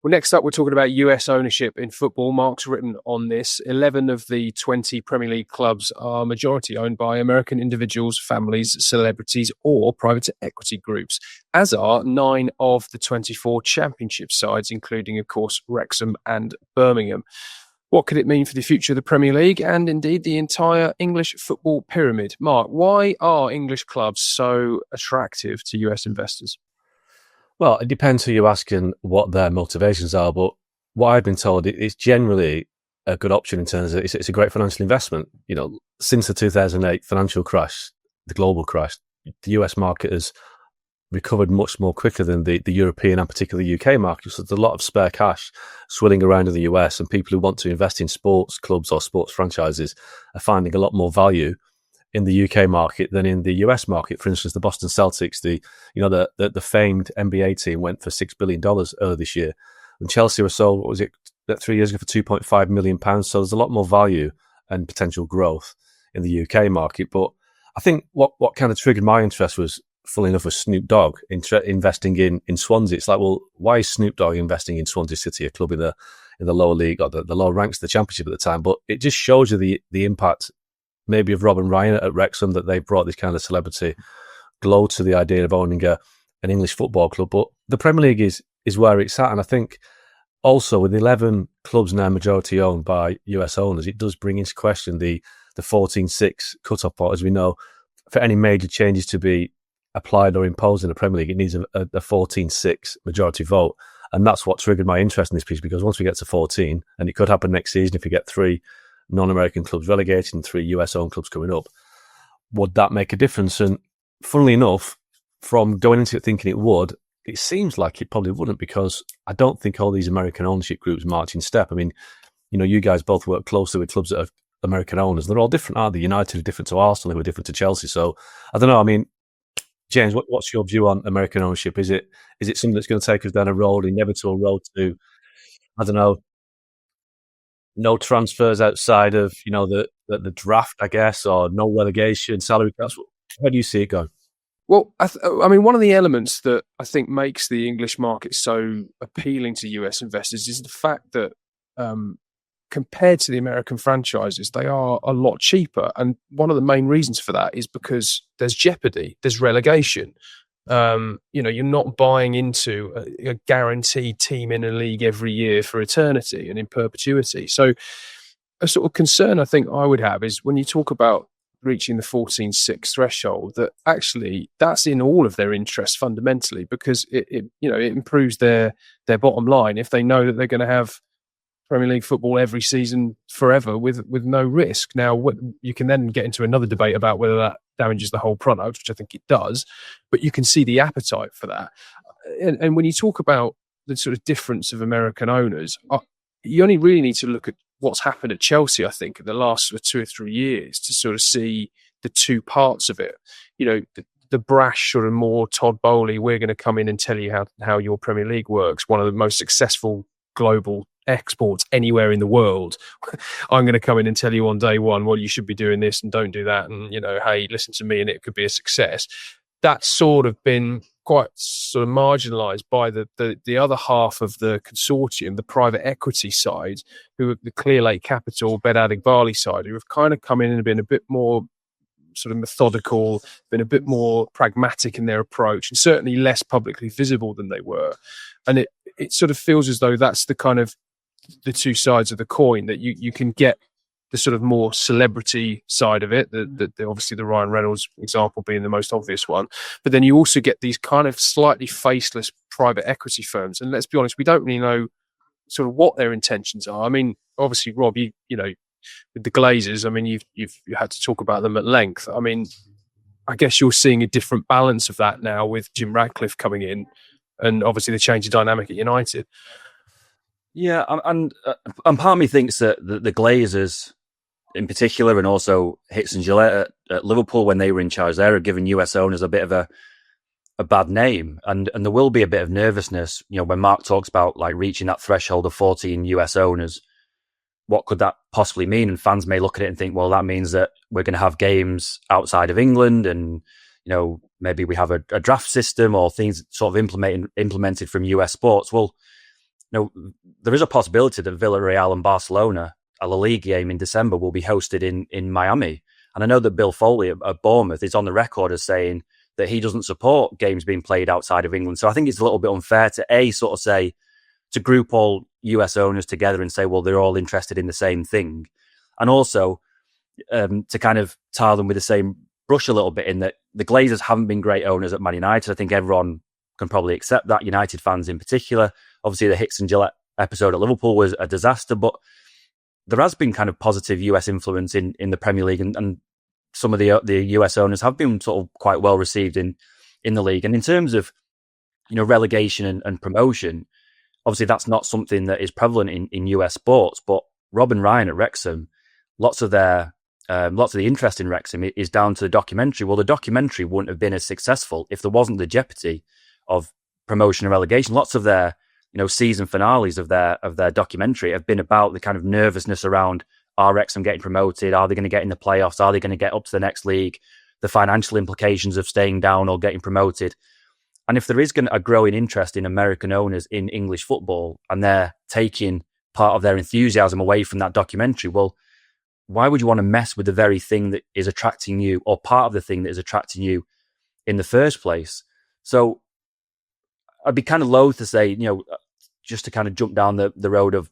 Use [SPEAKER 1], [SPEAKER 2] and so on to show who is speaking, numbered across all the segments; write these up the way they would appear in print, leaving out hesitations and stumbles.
[SPEAKER 1] Well, next up, we're talking about US ownership in football. Mark's written on this. 11 of the 20 Premier League clubs are majority owned by American individuals, families, celebrities, or private equity groups, as are 9 of the 24 championship sides, including, of course, Wrexham and Birmingham. What could it mean for the future of the Premier League and indeed the entire English football pyramid? Mark, why are English clubs so attractive to US investors?
[SPEAKER 2] Well, it depends who you ask and what their motivations are, but what I've been told, it's generally a good option in terms of it's a great financial investment. You know, since the 2008 financial crash, the global crash, the US market has recovered much more quicker than the European and particularly the UK market. So there's a lot of spare cash swirling around in the US, and people who want to invest in sports clubs or sports franchises are finding a lot more value in the UK market than in the US market. For instance, the Boston Celtics, the famed NBA team went for $6 billion earlier this year. And Chelsea were sold, 3 years ago for £2.5 million. So there's a lot more value and potential growth in the UK market. But I think what kind of triggered my interest was, funnily enough, was Snoop Dogg investing in Swansea. It's like, well, why is Snoop Dogg investing in Swansea City, a club in the lower league or the lower ranks of the Championship at the time? But it just shows you the impact maybe of Rob and Ryan at Wrexham, that they brought this kind of celebrity glow to the idea of owning an English football club. But the Premier League is where it's at. And I think also with 11 clubs now majority owned by US owners, it does bring into question the 14-6 cut-off point. As we know, for any major changes to be applied or imposed in the Premier League, it needs a 14-6 majority vote. And that's what triggered my interest in this piece, because once we get to 14, and it could happen next season if we get 3 non-American clubs relegated and 3 US-owned clubs coming up, would that make a difference? And funnily enough, from going into it thinking it would, it seems like it probably wouldn't, because I don't think all these American ownership groups march in step. I mean, you know, you guys both work closely with clubs that are American owners. They're all different, aren't they? United are different to Arsenal, who are different to Chelsea. So I don't know. I mean, James, what's your view on American ownership? Is it something that's going to take us down the inevitable road to, I don't know, no transfers outside of, you know, the draft, I guess, or no relegation, salary caps? How do you see it going?
[SPEAKER 1] Well, I mean, one of the elements that I think makes the English market so appealing to US investors is the fact that compared to the American franchises, they are a lot cheaper. And one of the main reasons for that is because there's jeopardy, there's relegation. You're not buying into a guaranteed team in a league every year for eternity and in perpetuity. So a sort of concern I think I would have is when you talk about reaching the 14-6 threshold, that actually that's in all of their interests fundamentally, because it improves their bottom line if they know that they're going to have Premier League football every season forever with no risk. Now, you can then get into another debate about whether that damages the whole product, which I think it does, but you can see the appetite for that. And when you talk about the sort of difference of American owners, you only really need to look at what's happened at Chelsea, I think, in the last sort of 2 or 3 years to sort of see the two parts of it. You know, the brash sort of more Todd Bowley, we're going to come in and tell you how your Premier League works, one of the most successful global exports anywhere in the world. I'm going to come in and tell you on day one, well, you should be doing this and don't do that. And, you know, hey, listen to me and it could be a success. That's sort of been quite sort of marginalized by the other half of the consortium, the private equity side, who are the Clear Lake Capital, Ben Adigbali side, who have kind of come in and been a bit more sort of methodical, been a bit more pragmatic in their approach, and certainly less publicly visible than they were. And it sort of feels as though that's the kind of the two sides of the coin, that you can get the sort of more celebrity side of it, the obviously the Ryan Reynolds example being the most obvious one, but then you also get these kind of slightly faceless private equity firms. And let's be honest, we don't really know sort of what their intentions are. I mean, obviously, Rob, you know, with the Glazers, I mean, you've had to talk about them at length. I mean, I guess you're seeing a different balance of that now with Jim Ratcliffe coming in, and obviously the change of dynamic at United.
[SPEAKER 3] Yeah, and part of me thinks that the Glazers in particular, and also Hicks and Gillette at Liverpool when they were in charge there, are giving US owners a bit of a bad name, and there will be a bit of nervousness, you know, when Mark talks about like reaching that threshold of 14 US owners. What could that possibly mean? And fans may look at it and think, well, that means that we're going to have games outside of England, and you know, maybe we have a draft system or things sort of implemented from US sports. Well, there is a possibility that Villarreal and Barcelona, a La Liga game in December, will be hosted in Miami. And I know that Bill Foley at Bournemouth is on the record as saying that he doesn't support games being played outside of England. So I think it's a little bit unfair to group all US owners together and say, well, they're all interested in the same thing. And also to kind of tar them with the same brush a little bit, in that the Glazers haven't been great owners at Man United. I think everyone can probably accept that, United fans in particular. Obviously, the Hicks and Gillett episode at Liverpool was a disaster, but there has been kind of positive US influence in the Premier League, and some of the US owners have been sort of quite well received in the league. And in terms of, relegation and promotion, obviously that's not something that is prevalent in US sports. But Rob and Ryan at Wrexham, lots of the interest in Wrexham is down to the documentary. Well, the documentary wouldn't have been as successful if there wasn't the jeopardy of promotion and relegation. Lots of their season finales of their documentary have been about the kind of nervousness around, are Wrexham getting promoted? Are they going to get in the playoffs? Are they going to get up to the next league? The financial implications of staying down or getting promoted. And if there is a growing interest in American owners in English football, and they're taking part of their enthusiasm away from that documentary, well, why would you want to mess with the very thing that is attracting you, or part of the thing that is attracting you in the first place? So I'd be kind of loath to say, just to kind of jump down the road of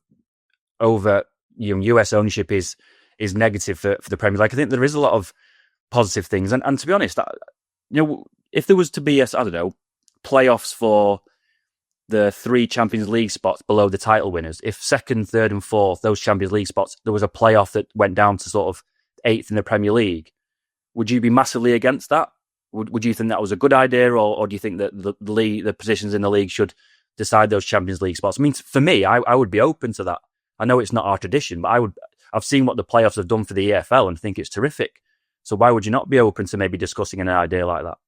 [SPEAKER 3] over, US ownership is negative for the Premier League. I think there is a lot of positive things. And to be honest, if there was to be playoffs for the 3 Champions League spots below the title winners, if 2nd, 3rd and 4th, those Champions League spots, there was a playoff that went down to sort of 8th in the Premier League, would you be massively against that? Would you think that was a good idea, or do you think that the positions in the league should decide those Champions League spots? I mean, for me, I would be open to that. I know it's not our tradition, but I've seen what the playoffs have done for the EFL and think it's terrific. So why would you not be open to maybe discussing an idea like that?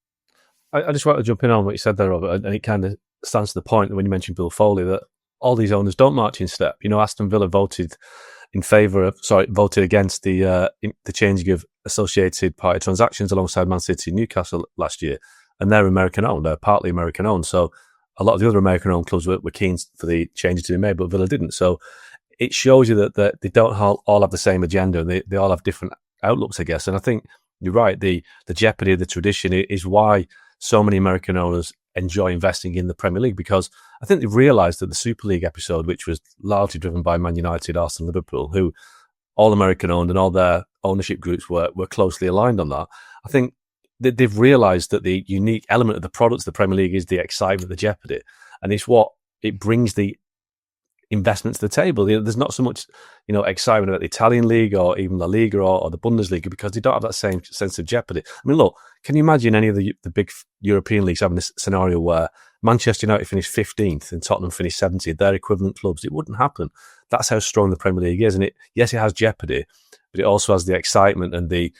[SPEAKER 2] I just want to jump in on what you said there, Robert, and it kind of stands to the point when you mentioned Bill Foley, that all these owners don't march in step. Aston Villa voted against the changing of associated party transactions alongside Man City and Newcastle last year, and they're American-owned. They're partly American-owned. So a lot of the other American-owned clubs were keen for the changes to be made, but Villa didn't. So it shows you that they don't all have the same agenda. They all have different outlooks, I guess. And I think you're right. The jeopardy of the tradition is why so many American owners enjoy investing in the Premier League, because I think they've realised that the Super League episode, which was largely driven by Man United, Arsenal, Liverpool, who all American owned and all their ownership groups were closely aligned on that. I think that they've realised that the unique element of the products of the Premier League is the excitement, the jeopardy, and it's what it brings the investment to the table. There's not so much, excitement about the Italian league or even La Liga or the Bundesliga, because they don't have that same sense of jeopardy. I mean, look, can you imagine any of the big European leagues having this scenario where Manchester United finished 15th and Tottenham finished 70th, their equivalent clubs? It wouldn't happen. That's how strong the Premier League is. And it has jeopardy, but it also has the excitement and the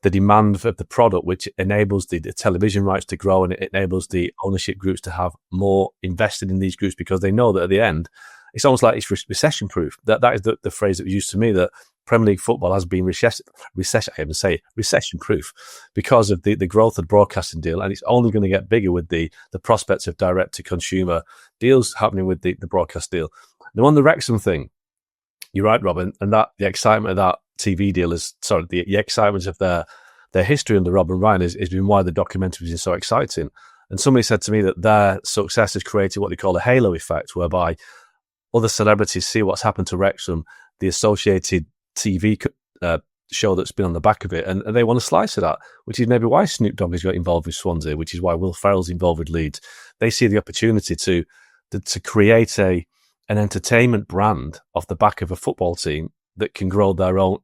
[SPEAKER 2] demand of the product, which enables the television rights to grow, and it enables the ownership groups to have more invested in these groups, because they know that at the end, it's almost like it's recession proof. That is the phrase that was used to me, that Premier League football has been recession proof because of the growth of the broadcasting deal, and it's only going to get bigger with the prospects of direct to consumer deals happening with the broadcast deal. Now, on the Wrexham thing, you're right, Robin, and that the excitement of that TV deal the excitement of their history under Rob and Ryan has been why the documentary is so exciting. And somebody said to me that their success has created what they call a halo effect, whereby other celebrities see what's happened to Wrexham, the associated TV show that's been on the back of it, and they want to slice of that, which is maybe why Snoop Dogg has got involved with Swansea, which is why Will Ferrell's involved with Leeds. They see the opportunity to create an entertainment brand off the back of a football team that can grow their own,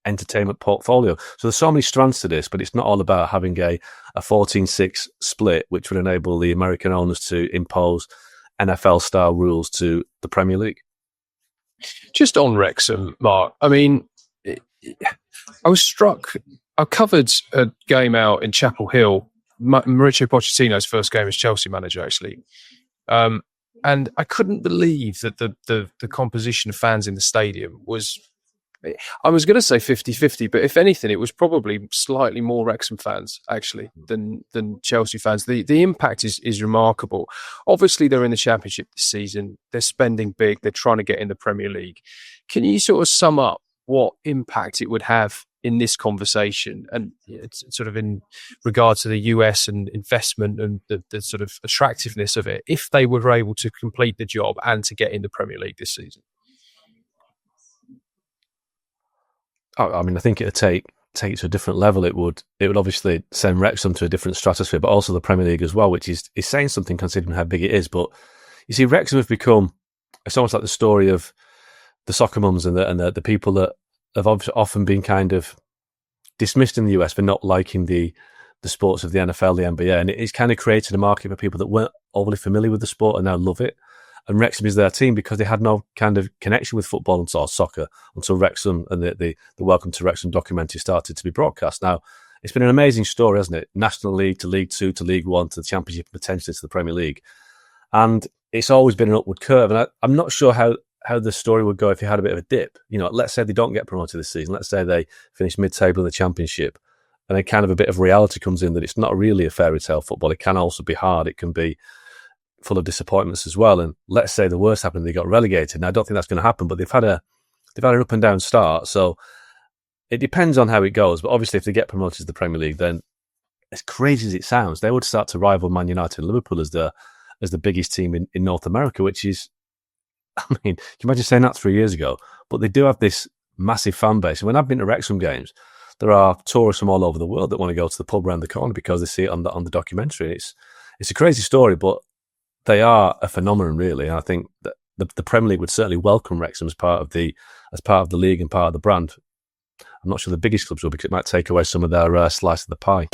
[SPEAKER 2] entertainment portfolio. So there's so many strands to this, but it's not all about having a 14-6 split, which would enable the American owners to impose NFL-style rules to the Premier League.
[SPEAKER 1] Just on Wrexham, Mark, I mean, I was struck. I covered a game out in Chapel Hill, Mauricio Pochettino's first game as Chelsea manager, actually. And I couldn't believe that the composition of fans in the stadium was I was going to say 50-50, but if anything, it was probably slightly more Wrexham fans actually than Chelsea fans. The impact is remarkable. Obviously, they're in the Championship this season. They're spending big. They're trying to get in the Premier League. Can you sort of sum up what impact it would have in this conversation, and it's sort of in regard to the US and investment and the sort of attractiveness of it, if they were able to complete the job and to get in the Premier League this season?
[SPEAKER 2] I mean, I think it would take it to a different level. It would obviously send Wrexham to a different stratosphere, but also the Premier League as well, which is saying something considering how big it is. But you see, Wrexham have become, it's almost like the story of the soccer mums and the people that have often been kind of dismissed in the US for not liking the sports of the NFL, the NBA, and it's kind of created a market for people that weren't overly familiar with the sport and now love it. And Wrexham is their team because they had no kind of connection with football or soccer until Wrexham and the Welcome to Wrexham documentary started to be broadcast. Now, it's been an amazing story, hasn't it? National League to League Two to League One to the Championship, potentially to the Premier League. And it's always been an upward curve. And I'm not sure how the story would go if you had a bit of a dip. You know, let's say they don't get promoted this season. Let's say they finish mid-table in the Championship, and then kind of a bit of reality comes in that it's not really a fairy tale football. It can also be hard. It can be full of disappointments as well. And let's say the worst happened, they got relegated. Now, I don't think that's going to happen, but they've had an up and down start. So it depends on how it goes. But obviously, if they get promoted to the Premier League, then as crazy as it sounds, they would start to rival Man United and Liverpool as the biggest team in North America, which is, I mean, can you imagine saying that 3 years ago? But they do have this massive fan base. And when I've been to Wrexham games, there are tourists from all over the world that want to go to the pub around the corner because they see it on the documentary. It's a crazy story, but they are a phenomenon, really. And I think that the Premier League would certainly welcome Wrexham as part of the league and part of the brand. I'm not sure the biggest clubs will, because it might take away some of their slice of the pie.